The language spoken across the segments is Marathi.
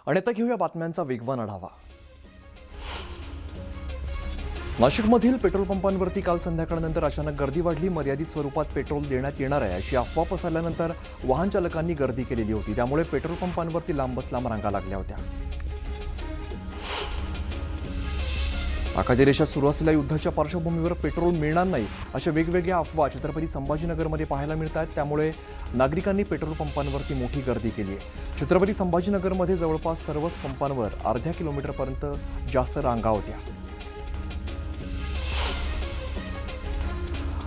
आणि आता घेऊया बातम्यांचा वेगवान आढावा। नाशिकमधील पेट्रोल पंपांवरती काल संध्याकाळनंतर अचानक गर्दी वाढली। मर्यादित स्वरूपात पेट्रोल देण्यात येणार आहे अशी अफवा पसरल्यानंतर वाहन चालकांनी गर्दी केलेली होती। त्यामुळे पेट्रोल पंपांवरती लांबच लांब रांगा लागल्या होत्या। आखाती देशात सुरू असलेल्या युद्धाच्या पार्श्वभूमीवर पेट्रोल मिळणार नाही अशा वेगवेगळ्या अफवा छत्रपती संभाजीनगरमध्ये पाहायला मिळतात। त्यामुळे नागरिकांनी पेट्रोल पंपांवरती मोठी गर्दी केली आहे। छत्रपती संभाजीनगरमध्ये जवळपास सर्वच पंपांवर अर्ध्या किलोमीटरपर्यंत जास्त रांगा होत्या।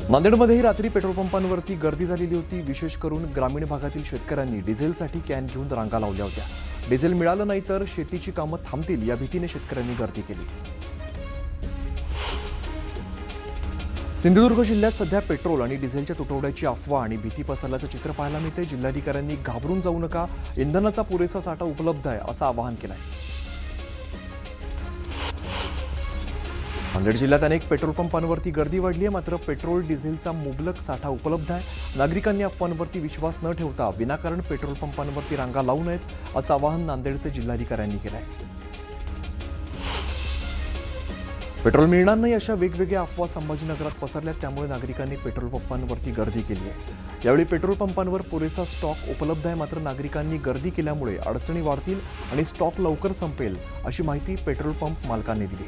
नांदेडमध्येही रात्री पेट्रोल पंपांवरती गर्दी झालेली होती। विशेष करून ग्रामीण भागातील शेतकऱ्यांनी डिझेलसाठी कॅन घेऊन रांगा लावल्या होत्या। डिझेल मिळालं नाही तर शेतीची कामं थांबतील या भीतीने शेतकऱ्यांनी गर्दी केली। सिंधुदुर्ग जिल्ह्यात सध्या पेट्रोल आणि डिझेलच्या तुटवड्याची अफवा आणि भीती पसरल्याचं चित्र पाहायला मिळते। जिल्हाधिकाऱ्यांनी घाबरून जाऊ नका, इंधनाचा पुरेसा साठा उपलब्ध आहे असं आवाहन केलंय। नांदेड जिल्ह्यात अनेक पेट्रोल पंपांवरती गर्दी वाढली आहे, मात्र पेट्रोल डिझेलचा मुबलक साठा उपलब्ध आहे। नागरिकांनी अफवांवरती विश्वास न ठेवता विनाकारण पेट्रोल पंपांवरती रांगा लावू नयेत असं आवाहन नांदेडचे जिल्हाधिकाऱ्यांनी केलंय। पेट्रोल मिळणार नाही अशा वेगवेगळ्या अफवा संभाजीनगरात पसरल्या, त्यामुळे नागरिकांनी पेट्रोल पंपांवरती गर्दी केली आहे। यावेळी पेट्रोल पंपांवर पुरेसा स्टॉक उपलब्ध आहे, मात्र नागरिकांनी गर्दी केल्यामुळे अडचणी वाढतील आणि स्टॉक लवकर संपेल अशी माहिती पेट्रोल पंप मालकांनी दिली।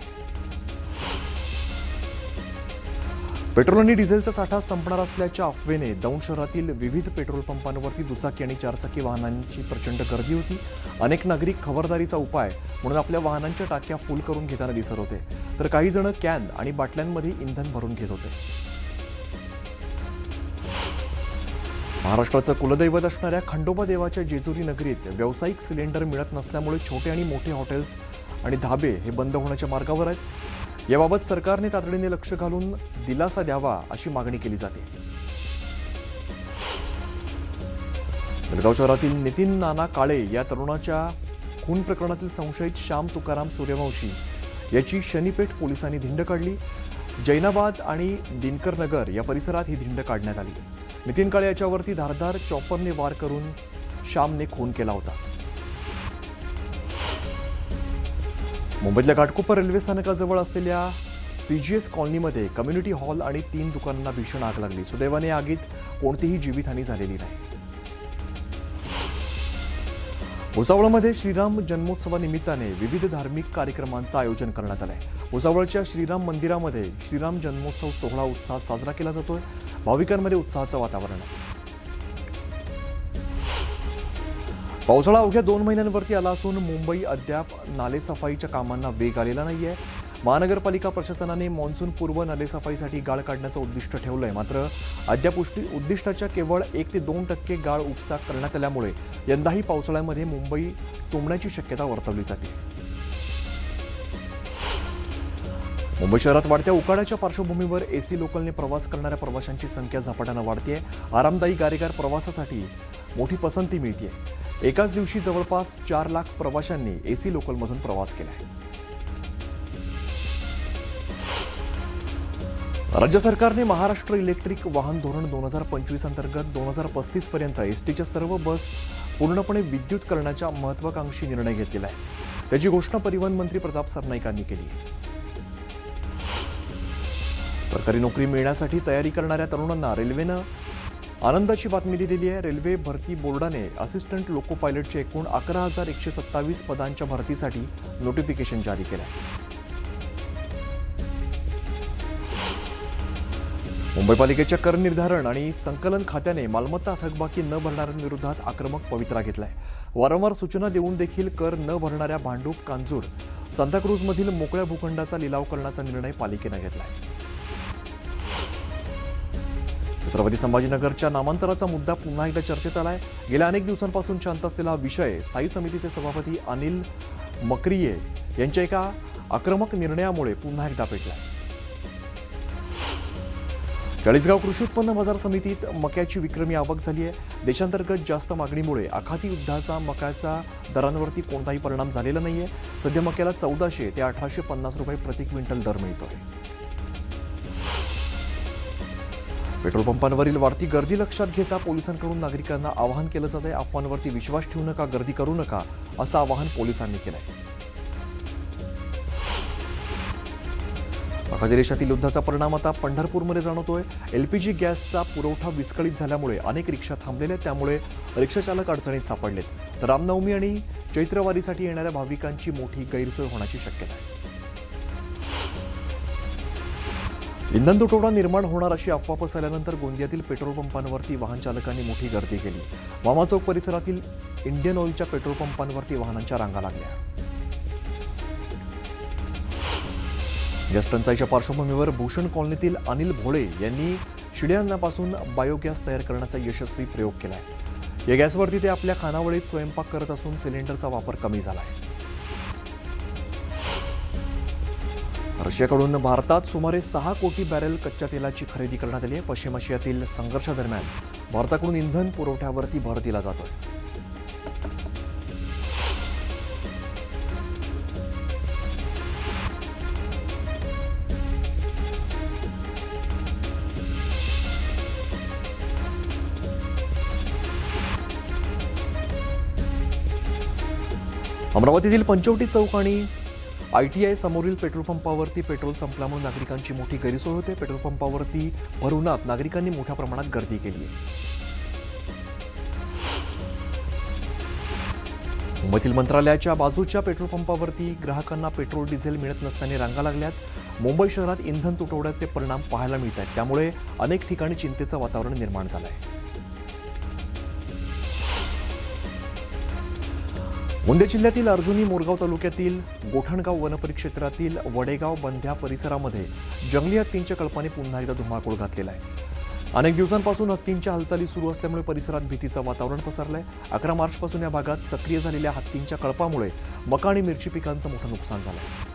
पेट्रोल आणि डिझेलचा साठा संपणार असल्याच्या अफवेने दौंड शहरातील विविध पेट्रोल पंपांवरती दुचाकी आणि चारचाकी वाहनांची प्रचंड गर्दी होती। अनेक नागरिक खबरदारीचा उपाय म्हणून आपल्या वाहनांच्या टाक्या फुल करून घेताना दिसत होते, तर काही जण कॅन आणि बाटल्यांमध्ये इंधन भरून घेत होते। महाराष्ट्राचं कुलदैवत असणाऱ्या खंडोबा देवाच्या जेजुरी नगरीत व्यावसायिक सिलेंडर मिळत नसल्यामुळे छोटे आणि मोठे हॉटेल्स आणि धाबे हे बंद होण्याच्या मार्गावर आहेत। याबाबत सरकारने तातडीने लक्ष घालून दिलासा द्यावा अशी मागणी केली जाते। बेळगाव शहरातील नितीन नाना काळे या तरुणाच्या खून प्रकरणातील संशयित श्याम तुकाराम सूर्यवंशी याची शनीपेठ पोलिसांनी धिंड काढली। जैनाबाद आणि दिनकर नगर या परिसरात ही धिंड काढण्यात आली। नितीन काळे याच्यावरती धारदार चॉपरने वार करून श्यामने खून केला होता। मुंबईतल्या घाटकोपर रेल्वे स्थानकाजवळ असलेल्या CGS कॉलनीमध्ये कम्युनिटी हॉल आणि 3 दुकानांना भीषण आग लागली। सुदैवाने आगीत कोणतीही जीवितहानी झालेली नाही। भुसावळमध्ये श्रीराम जन्मोत्सवानिमित्ताने विविध धार्मिक कार्यक्रमांचं आयोजन करण्यात आलंय। भुसावळच्या श्रीराम मंदिरामध्ये श्रीराम जन्मोत्सव सोहळा उत्साहात साजरा केला जातोय। भाविकांमध्ये उत्साहाचं वातावरण आहे। पावसाळा अवघ्या 2 महिन्यांवरती आला असून मुंबई अद्याप नालेसफाईच्या कामांना वेग आलेला नाहीये। महानगरपालिका प्रशासनाने मान्सून पूर्व नालेसफाईसाठी गाळ काढण्याचं उद्दिष्ट ठेवलंय, मात्र अद्याप उद्दिष्टाच्या केवळ 1 ते 2% गाळ उपसा करण्यात आल्यामुळे यंदाही पावसाळ्यामध्ये मुंबई तुंबण्याची शक्यता वर्तवली जाते। मुंबई शहरात वाढत्या उकाड्याच्या पार्श्वभूमीवर AC लोकलने प्रवास करणाऱ्या प्रवाशांची संख्या झपाट्यानं वाढतेय। आरामदायी गारेगार प्रवासासाठी मोठी पसंती मिळतेय। एकाच दिवशी जवळपास 4 लाख प्रवाशांनी AC लोकलमधून प्रवास केलाय। राज्य सरकारने महाराष्ट्र इलेक्ट्रिक वाहन धोरण 2025 अंतर्गत 2035 पर्यंत एसटीच्या सर्व बस पूर्णपणे विद्युत करण्याचा महत्त्वाकांक्षी निर्णय घेतलेला आहे। त्याची घोषणा परिवहन मंत्री प्रताप सरनाईक यांनी केली। सरकारी नोकरी मिळण्यासाठी तयारी करणाऱ्या तरुणांना रेल्वेनं आनंदाची बातमी दिलेली आहे। रेल्वे भरती बोर्डाने असिस्टंट लोको पायलटच्या एकूण 11,127 पदांच्या भरतीसाठी नोटिफिकेशन जारी केलं आहे। मुंबई पालिकेच्या कर निर्धारण आणि संकलन खात्याने मालमत्ता थकबाकी न भरणाऱ्यांविरोधात आक्रमक पवित्रा घेतलाय। वारंवार सूचना देऊन देखील कर न भरणाऱ्या भांडूप, कांजूर, सांताक्रूजमधील मोकळ्या भूखंडाचा लिलाव करण्याचा निर्णय पालिकेने घेतलाय। छत्रपती संभाजीनगरच्या नामांतराचा मुद्दा पुन्हा एकदा चर्चेत आलाय। गेल्या अनेक दिवसांपासून शांत असलेला विषय स्थायी समितीचे सभापती अनिल मक्रिये यांच्या एका आक्रमक निर्णयामुळे पुन्हा एकदा पेटलाय। चाळीसगाव कृषी उत्पन्न बाजार समितीत मक्याची विक्रमी आवक झाली आहे। देशांतर्गत जास्त मागणीमुळे आखाती युद्धाचा मक्याच्या दरांवरती कोणताही परिणाम झालेला नाहीये। सध्या मक्याला 1400 ते 1850 रुपये प्रति क्विंटल दर मिळतोय। पेट्रोल पंपांवरील वाढती गर्दी लक्षात घेता पोलिसांकडून नागरिकांना आवाहन केलं जात आहे. अफवांवरती विश्वास ठेवू नका, गर्दी करू नका असं आवाहन पोलिसांनी केलं आहे. अखाती देशातील युद्धाचा परिणाम आता पंढरपूरमध्ये जाणवतोय. LPG गॅसचा पुरवठा विस्कळीत झाल्यामुळे अनेक रिक्षा थांबलेल्या, त्यामुळे रिक्षाचालक अडचणीत सापडलेत. तर रामनवमी आणि चैत्रवारीसाठी येणाऱ्या भाविकांची मोठी गैरसोय होण्याची शक्यता आहे. इंधन तुटवडा निर्माण होणार अशी अफवा पसरल्यानंतर गोंदियातील पेट्रोल पंपांवरती वाहन चालकांनी मोठी गर्दी केली. मामा चौक परिसरातील इंडियन ऑइलच्या पेट्रोल पंपांवरती वाहनांच्या रांगा लागल्या. गॅस टंचाईच्या पार्श्वभूमीवर भूषण कॉलनीतील अनिल भोळे यांनी शिड्यांपासून बायोगॅस तयार करण्याचा यशस्वी प्रयोग केलाय. या गॅसवरती ते आपल्या खानावळीत स्वयंपाक करत असून सिलेंडरचा वापर कमी झालाय. रशियाकडून भारतात सुमारे 6 कोटी बॅरेल कच्च्या तेलाची खरेदी करण्यात आली आहे. पश्चिम आशियातील संघर्षादरम्यान भारताकडून इंधन पुरवठ्यावरती भर दिला जातोय. अमरावतीतील पंचवटी चौक आणि ITI समोरील पेट्रोल पंपावरती पेट्रोल संपल्यामुळे नागरिकांची मोठी गैरसोय होते. पेट्रोल पंपावरती भर उन्हात नागरिकांनी मोठ्या प्रमाणात गर्दी केली आहे. मुंबईतील मंत्रालयाच्या बाजूच्या पेट्रोल पंपावरती ग्राहकांना पेट्रोल डिझेल मिळत नसल्याने रांगा लागल्यात. मुंबई शहरात इंधन तुटवड्याचे परिणाम पाहायला मिळत आहेत, त्यामुळे अनेक ठिकाणी चिंतेचं वातावरण निर्माण झालं आहे. गोंदिया जिल्ह्यातील अर्जुनी मोरगाव तालुक्यातील गोठणगाव वनपरिक्षेत्रातील वडेगाव बंध्या परिसरामध्ये जंगली हत्तींच्या कळपाने पुन्हा एकदा धुमाकूळ घातलेला आहे. अनेक दिवसांपासून हत्तींच्या हालचाली सुरू असल्यामुळे परिसरात भीतीचं वातावरण पसरलंय. 11 मार्चपासून या भागात सक्रिय झालेल्या हत्तींच्या कळपामुळे मका आणि मिरची पिकांचं मोठं नुकसान झालंय.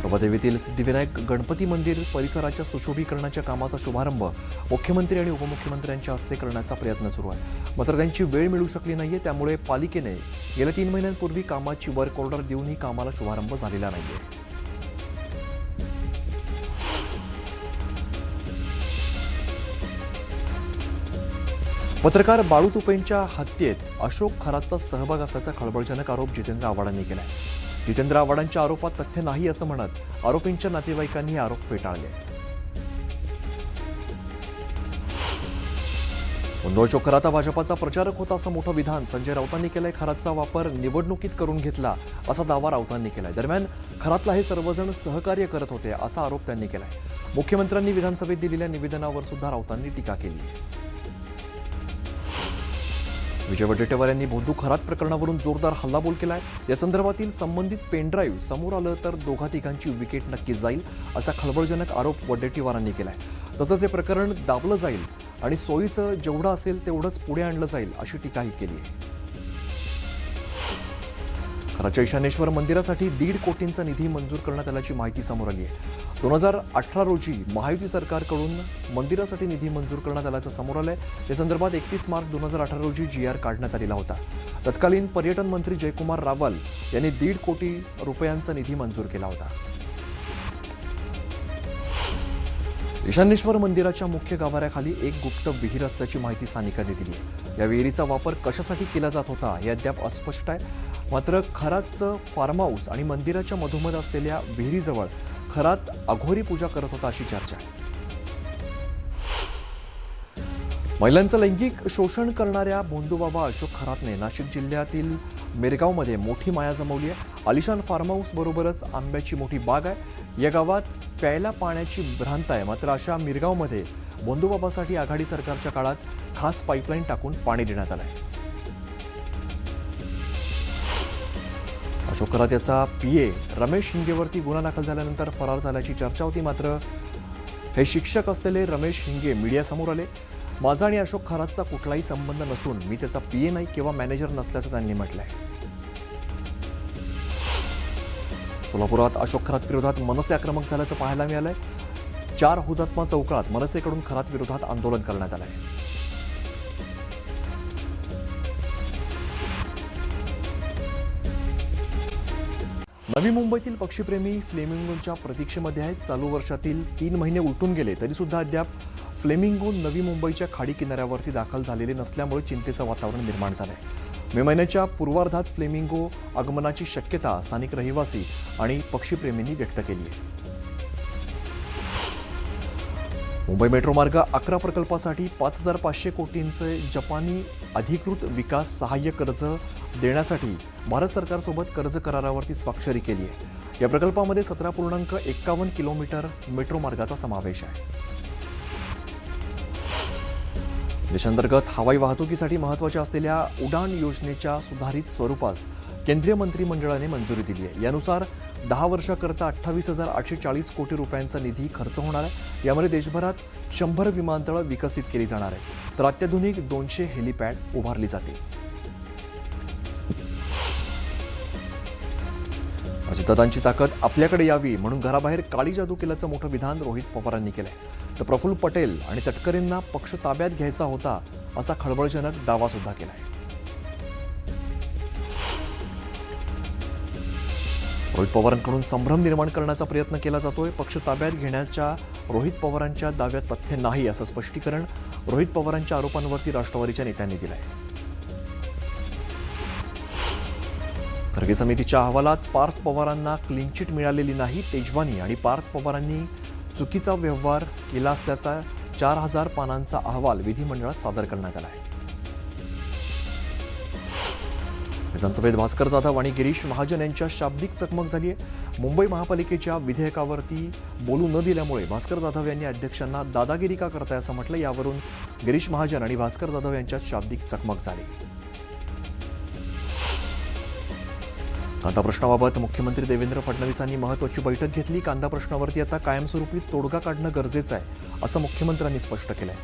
प्रभादेवीतील सिद्धिविनायक गणपती मंदिर परिसराच्या सुशोभीकरणाच्या कामाचा शुभारंभ मुख्यमंत्री आणि उपमुख्यमंत्र्यांच्या हस्ते करण्याचा प्रयत्न सुरू आहे. मात्र त्यांची वेळ मिळू शकली नाहीये, त्यामुळे पालिकेने गेल्या 3 महिन्यांपूर्वी कामाची वर्क ऑर्डर देऊनही कामाला शुभारंभ झालेला नाहीये. पत्रकार बाळू तुपेंच्या हत्येत अशोक खरातचा सहभाग असल्याचा खळबळजनक आरोप जितेंद्र आव्हाडांनी केलाय. जितेंद्र आव्हाडांच्या आरोपात तथ्य नाही असं म्हणत आरोपींच्या नातेवाईकांनी आरोप फेटाळले. अशोक खरात भाजपाचा प्रचारक होता असं मोठं विधान संजय राऊतांनी केलंय. खरातचा वापर निवडणुकीत करून घेतला असा दावा राऊतांनी केलाय. दरम्यान खरातला हे सर्वजण सहकार्य करत होते असा आरोप त्यांनी केलाय. मुख्यमंत्र्यांनी विधानसभेत दिलेल्या निवेदनावर सुद्धा राऊतांनी टीका केली. विजय वडेट्टीवार यांनी भोंदू खरात प्रकरणावरून जोरदार हल्लाबोल केलाय. या संदर्भातील संबंधित पेनड्राईव्ह समोर आलं तर दोघा-तिघांची विकेट नक्की जाईल असा खळबळजनक आरोप वडेट्टीवारांनी केलाय. तसंच हे प्रकरण दाबलं जाईल आणि सोयीचं जेवढं असेल तेवढंच पुढे आणलं जाईल अशी टीकाही केली आहे. खराच्या ईशानेश्वर मंदिरासाठी 1.5 कोटींचा निधी मंजूर करण्यात आल्याची माहिती समोर आली आहे. 2018 रोजी महायुती सरकारकडून मंदिरासाठी निधी मंजूर करण्यात आल्याचं समोर आलंय. या संदर्भात 31 मार्च 2018 रोजी GR काढण्यात आलेला होता. तत्कालीन पर्यटन मंत्री जयकुमार रावल यांनी 1.5 कोटी रुपयांचा निधी मंजूर केला होता. ईशानेश्वर मंदिराच्या मुख्य गाभाऱ्याखाली एक गुप्त विहीर असल्याची माहिती स्थानिकांनी दिली आहे. या विहिरीचा वापर कशासाठी केला जात होता हे अद्याप अस्पष्ट आहे. मात्र खरातचं फार्म हाऊस आणि मंदिराच्या मधोमध असलेल्या विहिरीजवळ खरात अघोरी पूजा करत होता अशी चर्चा आहे. महिलांचं लैंगिक शोषण करणाऱ्या भोंदूबाबा अशोक खरातने नाशिक जिल्ह्यातील मिरगावमध्ये मोठी माया जमवली आहे. आलिशान फार्म हाऊस बरोबरच आंब्याची मोठी बाग आहे. या गावात प्यायला पाण्याची भ्रांत आहे. मात्र अशा मिरगावमध्ये भोंदूबाबासाठी आघाडी सरकारच्या काळात खास पाईपलाईन टाकून पाणी देण्यात आलं आहे. अशोक खरात याचा PA रमेश हिंगेवरती गुन्हा दाखल झाल्यानंतर फरार झाल्याची चर्चा होती. मात्र हे शिक्षक असलेले रमेश हिंगे मीडियासमोर आले. माझा आणि अशोक खरातचा कुठलाही संबंध नसून मी त्याचा PA नाही किंवा मॅनेजर नसल्याचं त्यांनी म्हटलंय. सोलापुरात अशोक खरात विरोधात मनसे आक्रमक झाल्याचं पाहायला मिळालंय. 4 हुतात्मा चौकात मनसेकडून खरात विरोधात आंदोलन करण्यात आलंय. नवी मुंबईतील पक्षीप्रेमी फ्लेमिंगोच्या प्रतीक्षेमध्ये आहेत. चालू वर्षातील 3 महिने उलटून गेले तरी सुद्धा अद्याप फ्लेमिंगो नवी मुंबईच्या खाडी किनाऱ्यावरती दाखल झालेले नसल्यामुळे चिंतेचं वातावरण निर्माण झालंय. मे महिन्याच्या पूर्वार्धात फ्लेमिंगो आगमनाची शक्यता स्थानिक रहिवासी आणि पक्षीप्रेमींनी व्यक्त केली आहे. मुंबई मेट्रो मार्ग 11 प्रकल्पासाठी 5,500 कोटींचे जपानी अधिकृत विकास सहाय्य कर्ज देण्यासाठी भारत सरकारसोबत कर्ज करारावरती स्वाक्षरी केली आहे. या प्रकल्पामध्ये 17.51 किलोमीटर मेट्रो मार्गाचा समावेश आहे. देशांतर्गत हवाई वाहतुकीसाठी महत्त्वाच्या असलेल्या उडान योजनेच्या सुधारित स्वरूपास केंद्रीय मंत्रिमंडळाने मंजुरी दिली आहे. यानुसार 10 वर्षाकरता 28,840 कोटी रुपयांचा निधी खर्च होणार आहे. यामध्ये देशभरात 100 विमानतळं विकसित केली जाणार आहेत, तर अत्याधुनिक 200 हेलिपॅड उभारली जातील. अजितदादांची ताकद आपल्याकडे यावी म्हणून घराबाहेर काळी जादू केल्याचं मोठं विधान रोहित पवारांनी केलंय. तर प्रफुल्ल पटेल आणि तटकरेंना पक्ष ताब्यात घ्यायचा होता असा खळबळजनक दावा सुद्धा केलाय. रोहित पवारांकडून संभ्रम निर्माण करण्याचा प्रयत्न केला जातोय. पक्ष ताब्यात घेण्याच्या रोहित पवारांच्या दाव्यात तथ्य नाही असं स्पष्टीकरण रोहित पवारांच्या आरोपांवरती राष्ट्रवादीच्या नेत्यांनी दिलंय. खर्गे समितीच्या अहवालात पार्थ पवारांना क्लीन चिट मिळालेली नाही. तेजवानी आणि पार्थ पवारांनी चुकीचा व्यवहार केला असल्याचा 4,000 पानांचा अहवाल विधिमंडळात सादर करण्यात आला आहे. विधानसभेत भास्कर जाधव आणि गिरीश महाजन यांच्या शाब्दिक चकमक झाली आहे. मुंबई महापालिकेच्या विधेयकावरती बोलू न दिल्यामुळे भास्कर जाधव यांनी अध्यक्षांना दादागिरी का करताय असं म्हटलं. यावरून गिरीश महाजन आणि भास्कर जाधव यांच्यात शाब्दिक चकमक झाली. कांदा प्रश्नाबाबत मुख्यमंत्री देवेंद्र फडणवीसांनी महत्त्वाची बैठक घेतली. कांदा प्रश्नावरती आता कायमस्वरूपी तोडगा काढणं गरजेचं आहे असं मुख्यमंत्र्यांनी स्पष्ट केलंय.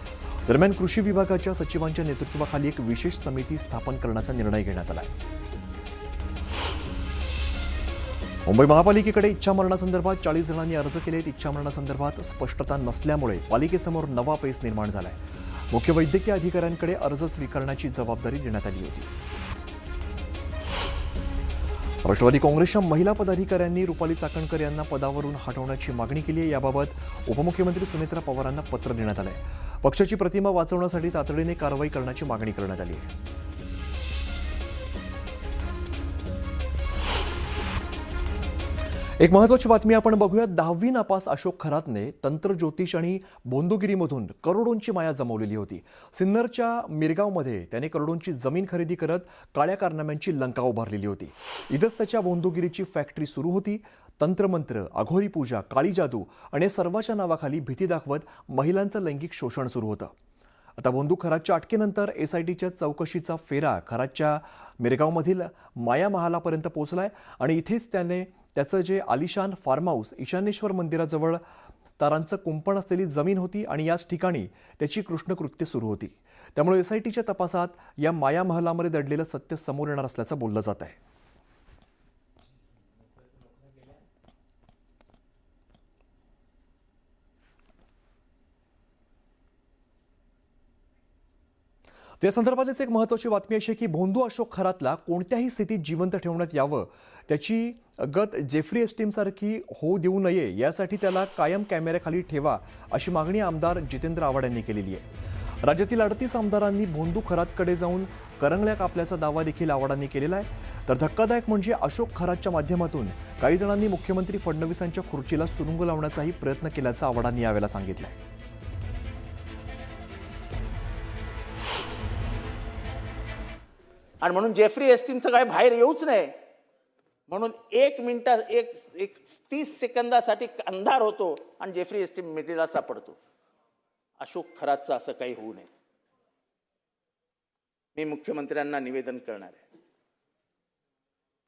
दरम्यान कृषी विभागाच्या सचिवांच्या नेतृत्वाखाली एक विशेष समिती स्थापन करण्याचा निर्णय घेण्यात आला आहे. मुंबई महापालिकेकडे इच्छामरणासंदर्भात 40 जणांनी अर्ज केले. इच्छामरणासंदर्भात स्पष्टता नसल्यामुळे पालिकेसमोर नवा पेच निर्माण झालाय. मुख्य वैद्यकीय अधिकाऱ्यांकडे अर्ज स्वीकारण्याची जबाबदारी देण्यात आली होती. राष्ट्रवादी काँग्रेसच्या महिला पदाधिकाऱ्यांनी रुपाली चाकणकर यांना पदावरून हटवण्याची मागणी केली आहे. याबाबत उपमुख्यमंत्री सुनेत्रा पवारांना पत्र देण्यात आलं आहे. पक्षाची प्रतिमा वाचवण्यासाठी तातडीने कारवाई करण्याची मागणी करण्यात आली आहे. एक महत्त्वाची बातमी आपण बघूयात. 10वी नापास अशोक खरातने तंत्र ज्योतिष आणि बोंदुगिरीमधून करोडोंची माया जमवलेली होती. सिन्नरच्या मिरगावमध्ये त्याने करोडोंची जमीन खरेदी करत काळ्या कारनाम्यांची लंका उभारलेली होती. इथंच त्याच्या बोंदुगिरीची फॅक्टरी सुरू होती. तंत्रमंत्र, अघोरी पूजा, काळी जादू आणि या सर्वाच्या नावाखाली भीती दाखवत महिलांचं लैंगिक शोषण सुरू होतं. आता बोंदू खरातच्या अटकेनंतर SITच्या चौकशीचा फेरा खरातच्या मिरगावमधील माया महालापर्यंत पोहोचलाय आणि इथेच त्याचं जे आलिशान फार्म हाऊस ईशानेश्वर मंदिराजवळ तारांचं कुंपण असलेली जमीन होती आणि याच ठिकाणी त्याची कृष्णकृत्य सुरू होती. त्यामुळे SITच्या तपासात या माया महालामध्ये दडलेलं सत्य समोर येणार असल्याचं बोललं जात आहे. त्या संदर्भातच एक महत्त्वाची बातमी अशी आहे की भोंदू अशोक खरातला कोणत्याही स्थितीत जिवंत ठेवण्यात यावं, त्याची गत जेफ्री एस्टीमसारखी होऊ देऊ नये यासाठी त्याला कायम कॅमेऱ्याखाली ठेवा अशी मागणी आमदार जितेंद्र आव्हाड यांनी केलेली आहे. राज्यातील 38 आमदारांनी भोंदू खरातकडे जाऊन करंगळ्या कापल्याचा दावा देखील आव्हाडांनी केलेला आहे. तर धक्कादायक म्हणजे अशोक खरातच्या माध्यमातून काही जणांनी मुख्यमंत्री फडणवीसांच्या खुर्चीला सुरुंग लावण्याचाही प्रयत्न केल्याचं आव्हाडांनी यावेळेला सांगितलं आहे. आणि म्हणून जेफ्री एस्टीमचं काय बाहेर येऊच नाही म्हणून 1 मिनिटात 30 सेकंदासाठी अंधार होतो आणि जेफ्री एस्टीम मिडीला सापडतो. अशोक खरातचं असं काही होऊ नये. मी मुख्यमंत्र्यांना निवेदन करणार आहे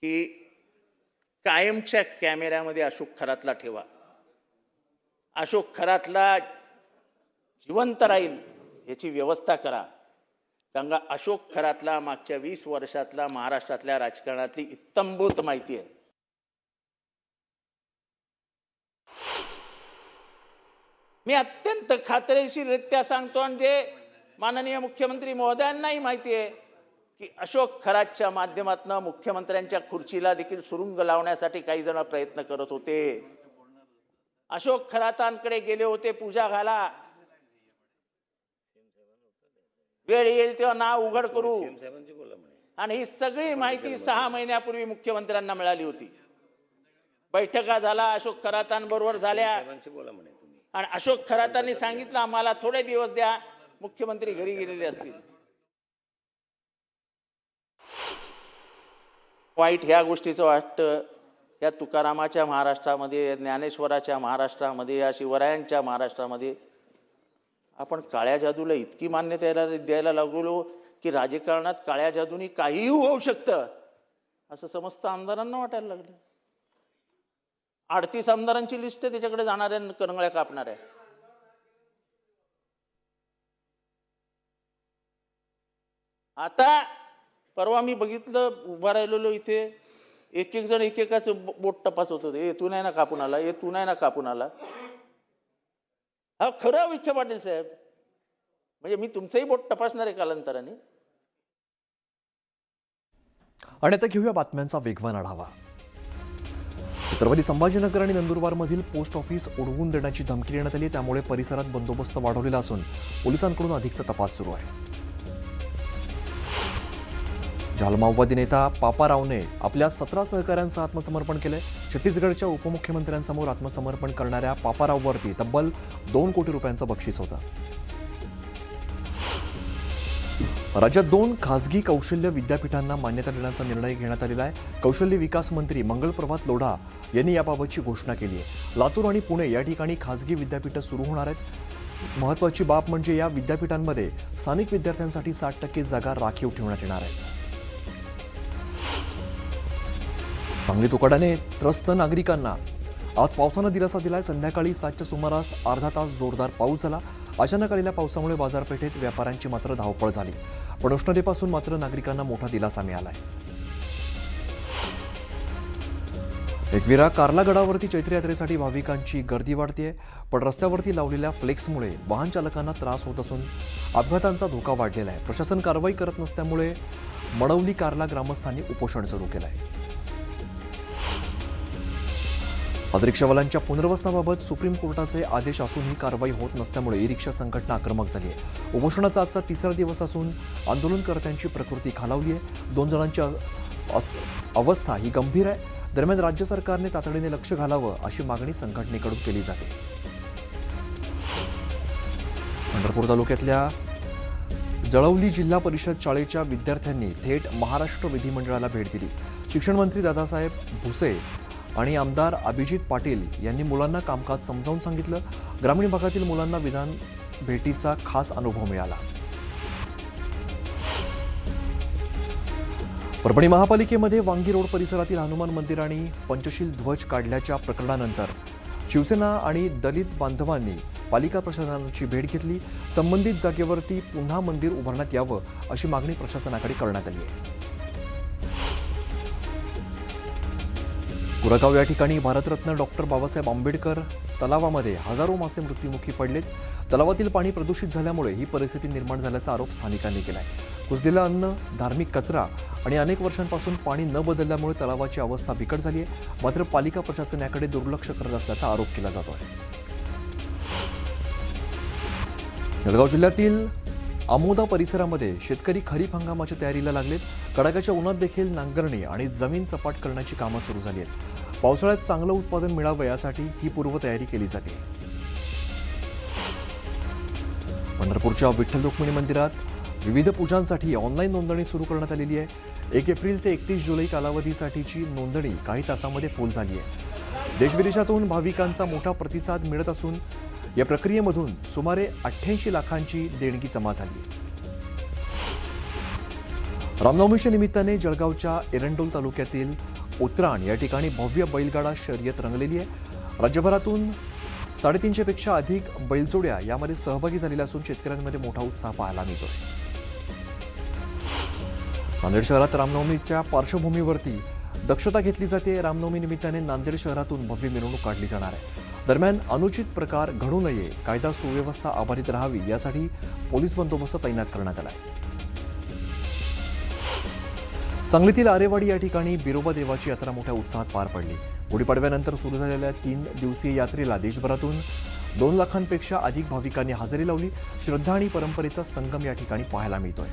की कायमच्या कॅमेऱ्यामध्ये अशोक खरातला ठेवा. अशोक खरातला जिवंत राहील याची व्यवस्था करा. कारण अशोक खरातला मागच्या 20 वर्षातला महाराष्ट्रातल्या राजकारणातली इत्तंभूत माहिती आहे. मी अत्यंत खात्रीशीररित्या सांगतो आणि जे माननीय मुख्यमंत्री महोदयांनाही माहिती आहे की अशोक खरातच्या माध्यमातून मुख्यमंत्र्यांच्या खुर्चीला देखील सुरुंग लावण्यासाठी काही जण प्रयत्न करत होते. अशोक खरातांकडे गेले होते पूजा घाला, वेळ येईल तेव्हा नाव उघड करू, आणि ही सगळी माहिती 6 महिन्यापूर्वी मुख्यमंत्र्यांना मिळाली होती. बैठका झाला अशोक खरातांबरोबर झाल्या, आणि अशोक खरातांनी सांगितलं आम्हाला थोडे दिवस द्या, मुख्यमंत्री घरी गेलेले असतील. वाईट ह्या गोष्टीचं वाटतं, या तुकारामाच्या महाराष्ट्रामध्ये, या ज्ञानेश्वराच्या महाराष्ट्रामध्ये, या शिवरायांच्या महाराष्ट्रामध्ये आपण काळ्या जादूला इतकी मान्यता द्यायला लागलो की राजकारणात काळ्या जादूनी काहीही होऊ शकतं असं समस्त आमदारांना वाटायला लागलं. 38 आमदारांची लिस्ट आहे, त्याच्याकडे जाणाऱ्या करंगळ्या कापणाऱ्या. आता परवा मी बघितलं, उभा राहिलेलो इथे, एक जण एकेकाचं बोट तपासत होते. तू नाही ना कापून आला, तू नाही ना कापून आला. हा खरं विखे पाटील साहेब, म्हणजे मी तुमचंही बोट तपासणार आहे कालांतराने. आणि आता घेऊया बातम्यांचा वेगवान आढावा. छत्रपती संभाजीनगर आणि नंदुरबारमधील पोस्ट ऑफिस उडवून देण्याची धमकी देण्यात आली, त्यामुळे परिसरात बंदोबस्त वाढवलेला असून पोलिसांकडून अधिकचा तपास सुरू आहे. झालमाओवादी नेता पापा रावने आपल्या 17 सहकाऱ्यांचं आत्मसमर्पण केलंय. छत्तीसगडच्या उपमुख्यमंत्र्यांसमोर आत्मसमर्पण करणाऱ्या पापा राववरती तब्बल 2 कोटी रुपयांचं बक्षीस होतं. राज्यात 2 खासगी कौशल्य विद्यापीठांना मान्यता देण्याचा निर्णय घेण्यात आलेला आहे. कौशल्य विकास मंत्री मंगलप्रभात लोढा यांनी याबाबतची घोषणा केली आहे. लातूर आणि पुणे या ठिकाणी खासगी विद्यापीठं सुरू होणार आहेत. महत्त्वाची बाब म्हणजे या विद्यापीठांमध्ये स्थानिक विद्यार्थ्यांसाठी 60% जागा राखीव ठेवण्यात येणार आहेत. सांगली तुकाडाने त्रस्त नागरिकांना आज पावसानं दिलासा दिलाय. संध्याकाळी 7च्या सुमारास अर्धा तास जोरदार पाऊस झाला. अचानक आलेल्या पावसामुळे बाजारपेठेत व्यापाऱ्यांची मात्र धावपळ झाली, पण उष्णतेपासून मात्र नागरिकांना मोठा दिलासा मिळालाय. एकविरा कार्ला गडावरती चैत्र यात्रेसाठी भाविकांची गर्दी वाढतेय, पण रस्त्यावरती लावलेल्या फ्लेक्समुळे वाहन चालकांना त्रास होत असून अपघातांचा धोका वाढलेला आहे. प्रशासन कारवाई करत नसल्यामुळे मडवली कार्ला ग्रामस्थांनी उपोषण सुरू केलं आहे. रिक्षावाल्यांच्या पुनर्वसनाबाबत सुप्रीम कोर्टाचे आदेश असूनही कारवाई होत नसल्यामुळे ई रिक्षा संघटना आक्रमक झाली आहे. उपोषणाचा आजचा 3रा दिवस असून आंदोलनकर्त्यांची प्रकृती खालावली आहे. 2 जणांची अवस्था ही गंभीर आहे. दरम्यान राज्य सरकारने तातडीने लक्ष घालावं अशी मागणी संघटनेकडून केली जाते. पंढरपूर तालुक्यातल्या जळवली जिल्हा परिषद शाळेच्या विद्यार्थ्यांनी थेट महाराष्ट्र विधिमंडळाला भेट दिली. शिक्षण मंत्री दादासाहेब भुसे आणि आमदार अभिजित पाटील यांनी मुलांना कामकाज समजावून सांगितलं. ग्रामीण भागातील मुलांना विधान भेटीचा खास अनुभव मिळाला. परभणी महापालिकेमध्ये वांगी रोड परिसरातील हनुमान मंदिर आणि पंचशील ध्वज काढल्याच्या प्रकरणानंतर शिवसेना आणि दलित बांधवांनी पालिका प्रशासनाची भेट घेतली. संबंधित जागेवरती पुन्हा मंदिर उभारण्यात यावं अशी मागणी प्रशासनाकडे करण्यात आली आहे. कुरगाव या ठिकाणी भारतरत्न डॉक्टर बाबासाहेब आंबेडकर तलावामध्ये हजारो मासे मृत्युमुखी पडलेत. तलावातील पाणी प्रदूषित झाल्यामुळे ही परिस्थिती निर्माण झाल्याचा आरोप स्थानिकांनी केलाय. कुजलेलं अन्न, धार्मिक कचरा आणि अनेक वर्षांपासून पाणी न बदलल्यामुळे तलावाची अवस्था बिकट झाली आहे. मात्र पालिका प्रशासन याकडे दुर्लक्ष करत असल्याचा आरोप केला जातो आहे. जळगाव जिल्ह्यातील आमोदा परिसरामध्ये शेतकरी खरीप हंगामाच्या तयारीला लागलेत. कडाक्याच्या उन्हात देखील नांगरणी आणि जमीन सपाट करण्याची कामं सुरू झाली आहेत. पावसाळ्यात चांगलं उत्पादन मिळावं यासाठी ही पूर्वतयारी केली जाते. पंढरपूरच्या विठ्ठल रुक्मिणी मंदिरात विविध पूजांसाठी ऑनलाईन नोंदणी सुरू करण्यात आलेली आहे. 1 एप्रिल ते 31 जुलै कालावधीसाठीची नोंदणी काही तासांमध्ये फुल झाली आहे. देशविदेशातून भाविकांचा मोठा प्रतिसाद मिळत असून या प्रक्रियेमधून सुमारे 88 लाखांची देणगी जमा झाली आहे. रामनवमीच्या निमित्ताने जळगावच्या एरंडोल तालुक्यातील उतराण या ठिकाणी भव्य बैलगाडा शर्यत रंगलेली आहे. राज्यभरातून 350 पेक्षा अधिक बैलजोड्या यामध्ये सहभागी झालेल्या असून शेतकऱ्यांमध्ये मोठा उत्साह पाहायला मिळतोय. नांदेड शहरात रामनवमीच्या पार्श्वभूमीवरती दक्षता घेतली जाते. रामनवमी निमित्ताने नांदेड शहरातून भव्य मिरवणूक काढली जाणार आहे. दरम्यान अनुचित प्रकार घडू नये, कायदा सुव्यवस्था अबाधित राहावी यासाठी पोलीस बंदोबस्त तैनात करण्यात आला आहे. सांगलीतील आरेवाडी या ठिकाणी बिरोबा देवाची यात्रा मोठ्या उत्साहात पार पडली. गुढीपाडव्यानंतर सुरू झालेल्या 3 दिवसीय यात्रेला देशभरातून 2 लाखांपेक्षा अधिक भाविकांनी हजेरी लावली. श्रद्धा आणि परंपरेचा संगम या ठिकाणी पाहायला मिळतोय.